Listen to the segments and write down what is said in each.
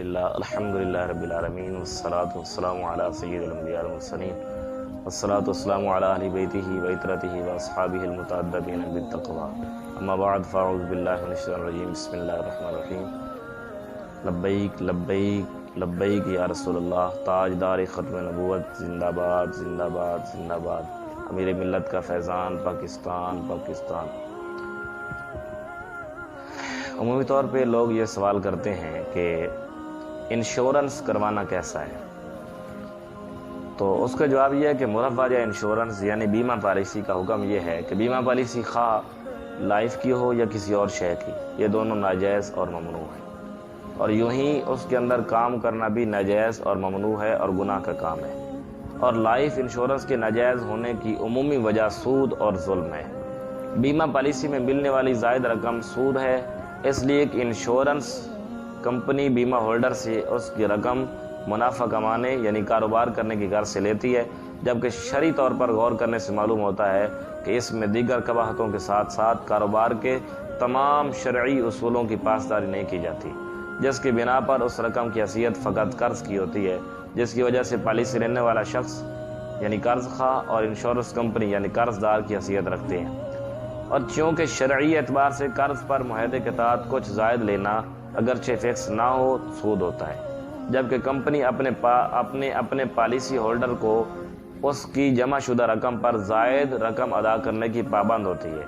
الحمدللہ رب العالمین والصلاة والسلام علی سید الانبیاء والمرسلین والصلاة والسلام علی اہل بیتہ وعترتہ واصحابہ المتعدبین بالتقوی اما بعد فاعوذ باللہ من الشیطان الرجیم بسم اللہ الرحمن الرحیم لبیک لبیک لبیک یا رسول اللہ تاجدار ختم نبوت زندہ باد زندہ باد زندہ باد امیر ملت کا فیضان پاکستان پاکستان۔ عمومی طور پہ لوگ یہ سوال کرتے ہیں کہ انشورنس کروانا کیسا ہے، تو اس کا جواب یہ ہے کہ مرفع یا انشورنس یعنی بیمہ پالیسی کا حکم یہ ہے کہ بیمہ پالیسی خواہ لائف کی ہو یا کسی اور شے کی، یہ دونوں ناجائز اور ممنوع ہیں، اور یوں ہی اس کے اندر کام کرنا بھی ناجائز اور ممنوع ہے اور گناہ کا کام ہے، اور لائف انشورنس کے ناجائز ہونے کی عمومی وجہ سود اور ظلم ہے۔ بیمہ پالیسی میں ملنے والی زائد رقم سود ہے، اس لیے کہ انشورنس کمپنی بیمہ ہولڈر سے اس کی رقم منافع کمانے یعنی کاروبار کرنے کی غرض سے لیتی ہے، جبکہ شرعی طور پر غور کرنے سے معلوم ہوتا ہے کہ اس میں دیگر قباحتوں کے ساتھ ساتھ کاروبار کے تمام شرعی اصولوں کی پاسداری نہیں کی جاتی، جس کی بنا پر اس رقم کی حیثیت فقط قرض کی ہوتی ہے، جس کی وجہ سے پالیسی لینے والا شخص یعنی قرض خواہ اور انشورنس کمپنی یعنی قرض دار کی حیثیت رکھتے ہیں، اور چونکہ شرعی اعتبار سے قرض پر معاہدے کے تحت کچھ زائد لینا اگرچہ فکس نہ ہو سود ہوتا ہے، جبکہ کمپنی اپنے پالیسی ہولڈر کو اس کی جمع شدہ رقم پر زائد رقم ادا کرنے کی پابند ہوتی ہے،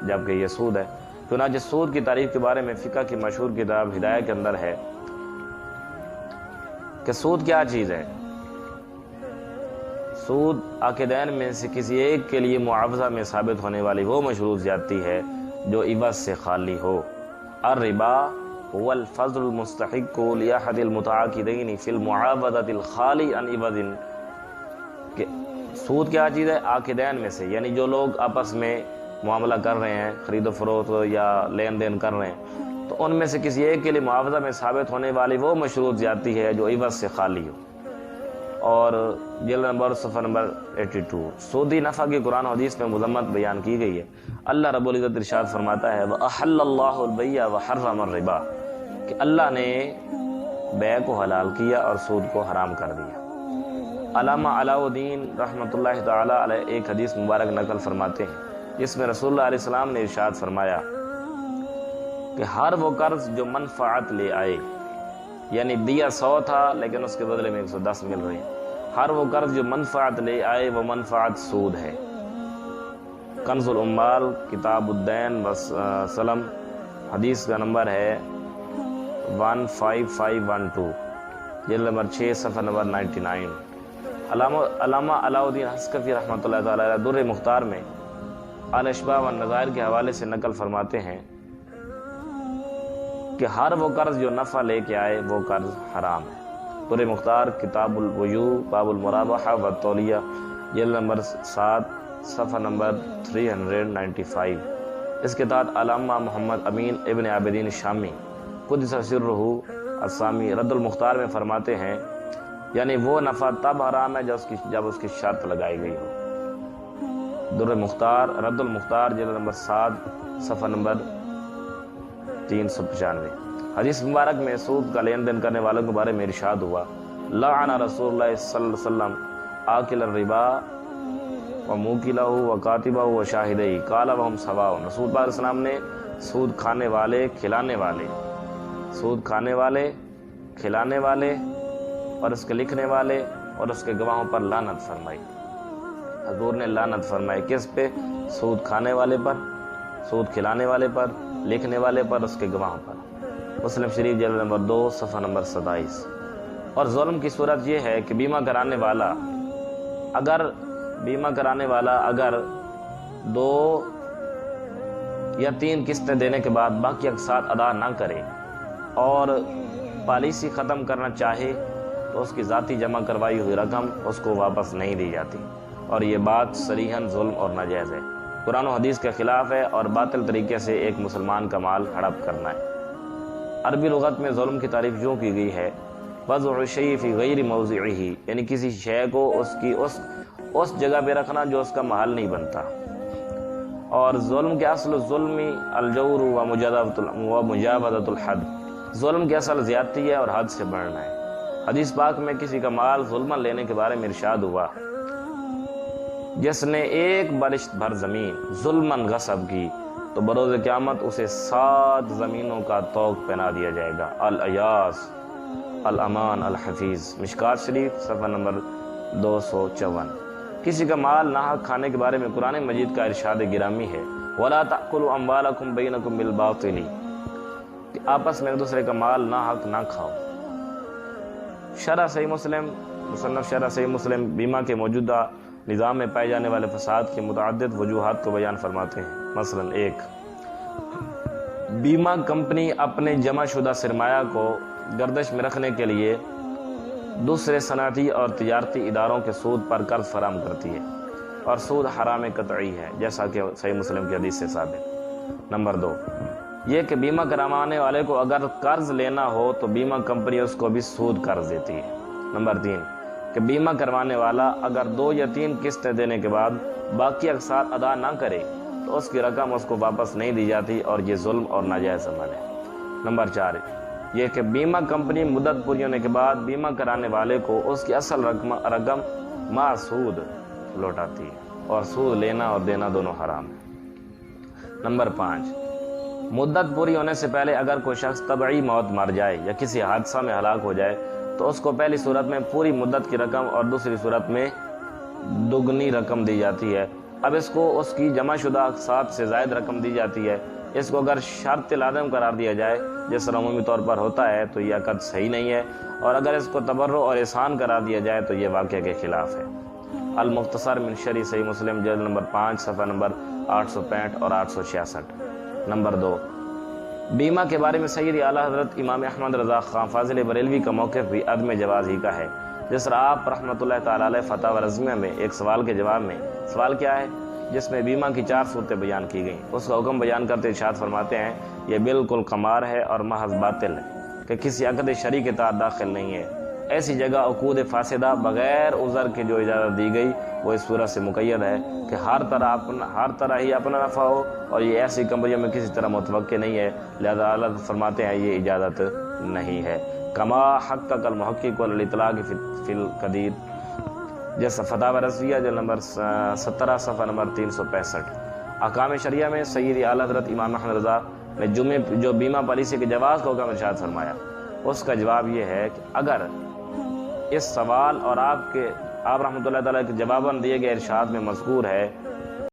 جبکہ یہ سود ہے۔ چنانچہ سود کی تعریف کے بارے میں فقہ کی مشہور کتاب ہدایہ کے اندر ہے کہ سود کیا چیز ہے۔ سود عاقدین میں سے کسی ایک کے لیے معاوضہ میں ثابت ہونے والی وہ مشروط زیادتی ہے جو عوض سے خالی ہو۔ الربا هو الفضل المستحق لأحد المتعاقدین فی المعاوضۃ الخالی عن عوض، کہ سود کیا چیز ہے؟ عاقدین میں سے یعنی جو لوگ آپس میں معاملہ کر رہے ہیں، خرید و فروخت یا لین دین کر رہے ہیں، تو ان میں سے کسی ایک کے لیے معاوضہ میں ثابت ہونے والی وہ مشروط زیادتی ہے جو عوض سے خالی ہو۔ اور جلد نمبر صفحہ نمبر 82 سودی نفع کی قرآن و حدیث میں مذمت بیان کی گئی ہے۔ اللہ رب العزت ارشاد فرماتا ہے وَأَحَلَّ اللَّهُ الْبَيْعَ وَحَرَّمَ الرِّبَا، کہ اللہ نے بیع کو حلال کیا اور سود کو حرام کر دیا۔ علامہ علاء الدین رحمۃ اللہ تعالی علیہ ایک حدیث مبارک نقل فرماتے ہیں جس میں رسول اللہ علیہ السلام نے ارشاد فرمایا کہ ہر وہ قرض جو منفعت لے آئے، یعنی دیا 100 تھا لیکن اس کے بدلے میں 110 مل رہی ہیں، ہر وہ قرض جو منفعت لے آئے وہ منفعت سود ہے۔ کنز العمال کتاب الدین وسلم حدیث کا نمبر ہے 15512 جلد نمبر 6 صفحہ نمبر 99۔ علامہ علاء الدین حسکفی رحمۃ اللہ تعالی علیہ در مختار میں الاشباح والنظائر کے حوالے سے نقل فرماتے ہیں کہ ہر وہ قرض جو نفع لے کے آئے وہ قرض حرام ہے۔ در مختار کتاب البیوع باب المرابحہ والتولیہ جلد نمبر 7 صفحہ نمبر 395۔ اس کے تحت علامہ محمد امین ابن عابدین شامی قدس سرہ السامی رد المختار میں فرماتے ہیں یعنی وہ نفع تب حرام ہے جب اس کی شرط لگائی گئی ہو۔ در مختار رد المختار جلد نمبر 7 صفحہ نمبر 395۔ حدیث مبارک میں سود کا لین دین کرنے والوں کے بارے میں ارشاد ہوا لعن رسول اللہ صلی اللہ علیہ وسلم آکل الربا وموکلہ وکاتبہ وشاہدہ قال وہم سواء، رسول اللہ علیہ السلام نے سود کھانے والے کھلانے والے اور اس کے لکھنے والے اور اس کے گواہوں پر لعنت فرمائی۔ حضور نے لعنت فرمائی کس پہ؟ سود کھانے والے پر، سود کھلانے والے پر، لکھنے والے پر، اس کے گواہوں پر۔ مسلم شریف جلد نمبر 2 صفحہ نمبر 27۔ اور ظلم کی صورت یہ ہے کہ بیمہ کرانے والا اگر 2 یا 3 قسطیں دینے کے بعد باقی اقساط ادا نہ کرے اور پالیسی ختم کرنا چاہے تو اس کی ذاتی جمع کروائی ہوئی رقم اس کو واپس نہیں دی جاتی، اور یہ بات صریحاً ظلم اور ناجائز ہے، قرآن و حدیث کے خلاف ہے اور باطل طریقے سے ایک مسلمان کا مال ہڑپ کرنا ہے۔ عربی لغت میں ظلم کی تعریف یوں کی گئی ہے وضع الشیء فی غیر موضعہ، یعنی کسی شے کو اس جگہ پہ رکھنا جو اس کا محل نہیں بنتا، اور ظلم کے اصل ظلم الجور و مجاوزۃ الحد، ظلم کی اصل زیادتی ہے اور حد سے بڑھنا ہے۔ حدیث پاک میں کسی کا مال ظلماً لینے کے بارے میں ارشاد ہوا، جس نے ایک برشت بھر زمین ظلماً غصب کی تو بروز قیامت اسے 7 زمینوں کا طوق پہنا دیا جائے گا۔ الیاس الامان الحفیظ، مشکات شریف صفحہ نمبر 254۔ کسی کا مال ناحق کھانے کے بارے میں قرآن مجید کا ارشاد گرامی ہے، وَلَا تَأْكُلُوا أَمْوَالَكُمْ بَيْنَكُمْ بِالْبَاطِلِ، کہ آپس میں ایک دوسرے کا مال ناحق نہ کھاؤ۔ شرح صحیح مسلم، مصنف شرح صحیح مسلم بیمہ کے موجودہ نظام میں پائے جانے والے فساد کی متعدد وجوہات کو بیان فرماتے ہیں۔ مثلا 1، بیمہ کمپنی اپنے جمع شدہ سرمایہ کو گردش میں رکھنے کے لیے دوسرے صنعتی اور تجارتی اداروں کے سود پر قرض فراہم کرتی ہے، اور سود حرام قطعی ہے، جیسا کہ صحیح مسلم کی حدیث سے ثابت۔ نمبر 2، یہ کہ بیمہ کروانے والے کو اگر قرض لینا ہو تو بیمہ کمپنی اس کو بھی سود قرض دیتی ہے۔ نمبر 3، کہ بیمہ کروانے والا اگر 2 یا 3 قسطیں دینے کے بعد باقی اقساط ادا نہ کرے تو اس کی رقم اس کو واپس نہیں دی جاتی، اور یہ ظلم اور ناجائز عمل ہے۔ نمبر 4، یہ کہ بیمہ کمپنی مدت پوری ہونے کے بعد بیمہ کرانے والے کو اس کی اصل رقم مع سود لوٹاتی ہے، اور سود لینا اور دینا دونوں حرام ہے۔ نمبر 5، مدت پوری ہونے سے پہلے اگر کوئی شخص طبعی موت مر جائے یا کسی حادثہ میں ہلاک ہو جائے تو اس کو پہلی صورت میں پوری مدت کی رقم اور دوسری صورت میں دگنی رقم دی جاتی ہے۔ اب اس کو اس کی جمع شدہ اقساط سے زائد رقم دی جاتی ہے۔ اس کو اگر شرط لازم قرار دیا جائے جس طرح عمومی طور پر ہوتا ہے تو یہ عقد صحیح نہیں ہے، اور اگر اس کو تبرع اور احسان قرار دیا جائے تو یہ واقعہ کے خلاف ہے۔ المختصر من شرح صحیح مسلم جلد نمبر 5 صفحہ نمبر 865 اور 866۔ نمبر 2، بیمہ کے بارے میں سید اعلیٰ حضرت امام احمد رضا خان فاضل بریلوی کا موقف بھی عدم جواز ہی کا ہے، جس طرح آپ رحمۃ اللہ تعالی علیہ فتاوی رضمیہ میں ایک سوال کے جواب میں، سوال کیا ہے جس میں بیمہ کی 4 صورتیں بیان کی گئیں، اس کا حکم بیان کرتے ارشاد فرماتے ہیں یہ بالکل قمار ہے اور محض باطل ہے کہ کسی عقد شرعی کے تحت داخل نہیں ہے۔ ایسی جگہ عقود فاسدہ بغیر عذر کے جو اجازت دی گئی وہ اس صورت سے مقید ہے کہ ہر طرح ہی اپنا نفع ہو، اور یہ ایسی کمپنیوں میں کسی طرح متوقع نہیں ہے، لہذا اعلیٰ فرماتے ہیں یہ اجازت نہیں ہے۔ کما حقق المحقق والاطلاق فی القدیر، جیسا فتاوی رضویہ جو نمبر 17 صفحہ نمبر 365۔ احکام شریعہ میں سید اعلیٰ حضرت امام احمد رضا نے جو بیمہ پالیسی کے جواز کا حکم ارشاد فرمایا، اس کا جواب یہ ہے کہ اگر اس سوال اور آپ رحمۃ اللہ تعالیٰ کے جواباً دیے گئے ارشاد میں مذکور ہے